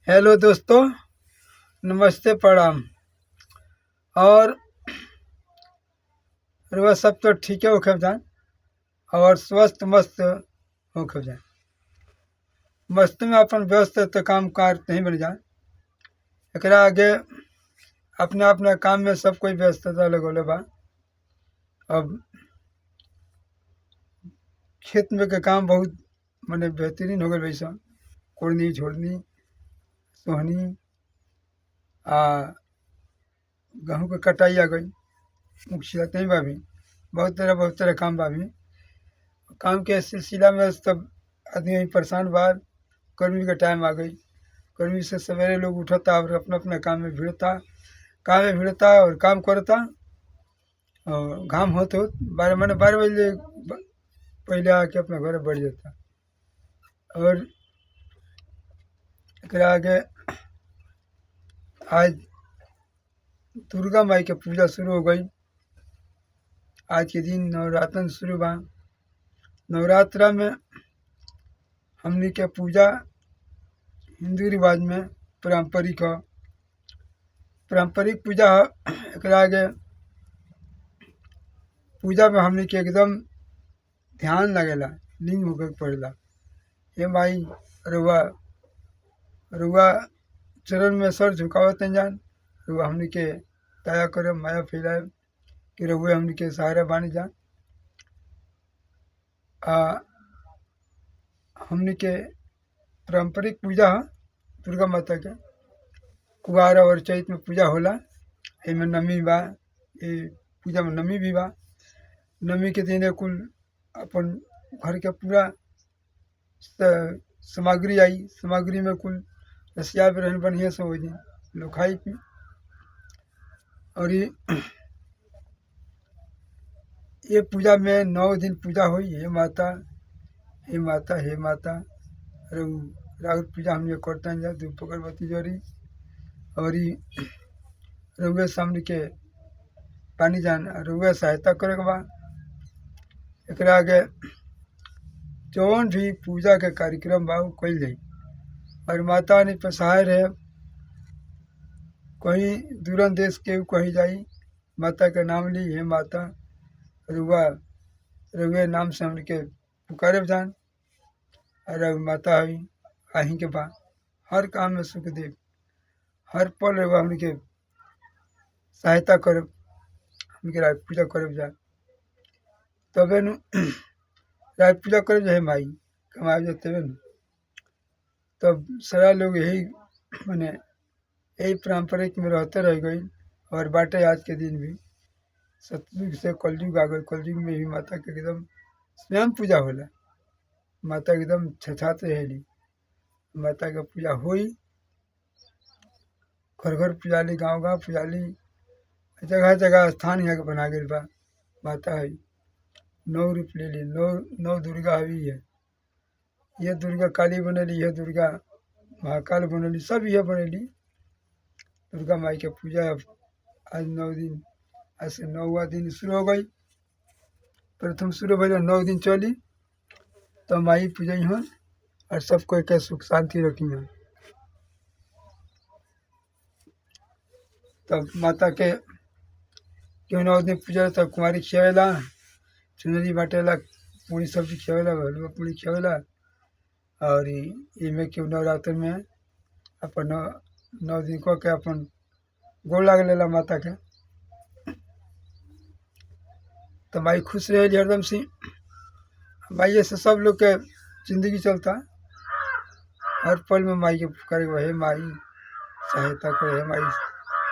Hello दोस्तों, नमस्ते, प्रणाम। और रुआ सब तो ठीक है होखे जान और स्वस्थ मस्त होखे जान। मस्त में अपन व्यस्त तो काम कार नहीं बन जान। एकरा आगे अपना अपना काम में सब कोई व्यस्तता लगोले बा। अब खेत में के काम बहुत मने बेहतरीन हो गए वैसा। कोड़नी झोड़नी सोहनी आ गेहूँ के कटाई आ गई। मुखिया नहीं बाभी बहुत तरह काम बाभी। काम के सिलसिला में सब आदमी परेशान बा। गर्मी का टाइम आ गई। गर्मी से सवेरे लोग उठता और अपना अपना काम में भिड़ता और काम करता। और घाम होते 12 बजे पहले आके अपना घर बढ़ जाता। और एकरा आगे आज दुर्गा माई के पूजा शुरू हो गई। आज के दिन नवरात्र शुरू बा। नवरात्रा में हमनी के पूजा हिंदू रिवाज में पारंपरिक ह। पारंपरिक पूजा ह। एकरा आगे पूजा में हमनी के एकदम ध्यान लगेला, लीन होकर पड़ेला। हे माई रुआ रुआ चरण में सर झुकावत जान। रुआ हमनी के दया करे, माया फैलाए कि रुआ हमनी के सहारा बानी जान। हमनी के पारंपरिक पूजा ह दुर्गा माता के। कुवार और चैत में पूजा होला। एमे नमी बा। ये पूजा में नमी भी बा। नमी के दिन कुल अपन घर के पूरा सामग्री आई। सामग्री में कुल रसिया भी रहन बढ़िया से हो दिन लोग खाई पी। और ये पूजा में 9 दिन पूजा हुई। हे माता हे माता हे माता राउर पूजा हम ये करते हैं। धूप अगरबत्ती जोरी और रउए सामने के पानी जान रउए सहायता करे के बा। एकरा आगे जौन भी पूजा के कार्यक्रम बा उ कइल जाई और माता ने पे सहाय रहे। कहीं दूरन देश के कहीं जाई माता के नाम ली। हे माता रुआ नाम से हमने के पुकारे जान। और माता हई आही के बा हर काम में सुख दे। हर पल रुआ हमने के सहायता करे। हमके रात पूजा करे जा तबे नु रात पूजा करे जा। हे माई कमाए जा तबे नु। तब सारा लोग यही माने यही पारंपरिक में रहते रह गई और बाटे आज के दिन भी। सतयुग से कलयुग आ गई। कलयुग में भी माता के एकदम स्वयं पूजा होला। माता एकदम छछात रहेली। माता के पूजा हुई। घर घर पुजाली, गांव गांव पुजाली, जगह जगह स्थान यहाँ के बना गई बा। माता है 9 रूप ले ली। 9 दुर्गा हुई है। ये दुर्गा काली बनेली, यह दुर्गा महाकाल बनेली, सब यह बनेली। दुर्गा माई के पूजा आज 9 दिन, आज से 9वां दिन शुरू हो गई। प्रथम शुरू भले 9 दिन चली तो माई पूजा हन और सब कोई के सुख शांति रखी हन। तब माता के क्यों 9 दिन पूजा तब कुमारी खियावेला, चुनरी बाटेला, पूरी सब्जी खियावेला, हलवा पूरी खियावेला। और इमे क्यों नवरात्र में अपन 9 दिन को के अपन गोड़ लाग लेला माता के। तो माई खुश रहे हरदम से। माई से सब लोग के जिंदगी चलता। हर पल में माई के पुकारे हे माई सहायता करे। हे माई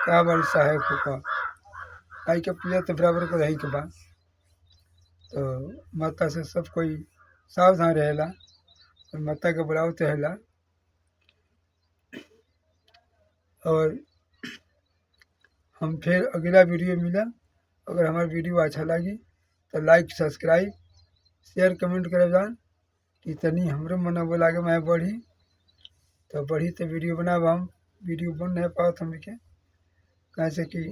का बड़ी सहायक होगा। माई के पूजा तो बराबर को रही के बाद तो माता से सब कोई सावधान रहेला और माता के बुलावत रहेला। और हम फिर अगला वीडियो मिला। अगर हमारा वीडियो अच्छा लगी तो लाइक सब्सक्राइब शेयर कमेंट करे जान कि तनी हमरो मनोबल आगे मैं बढ़ी तो वीडियो बनाब। हम वीडियो बन नहीं पाओ हम के कैसे कि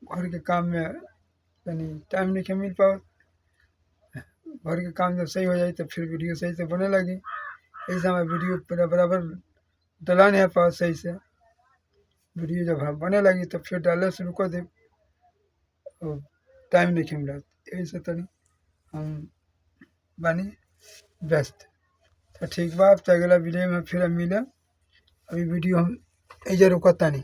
घर के काम में तनी टाइम नहीं मिल पाओ। घर के काम जब सही हो जाए तो फिर वीडियो सही से बने लगी। ऐसा मैं वीडियो बराबर डला नहीं है पास सही से। वीडियो जब हम बने लगी तो फिर डाले शुरू कर दे, टाइम नहीं मिला, यही से तनी हम बनी व्यस्त। तो ठीक बा, अब तो अगला वीडियो में फिर हम मिले। अभी वीडियो हम ऐसे रुकता नहीं।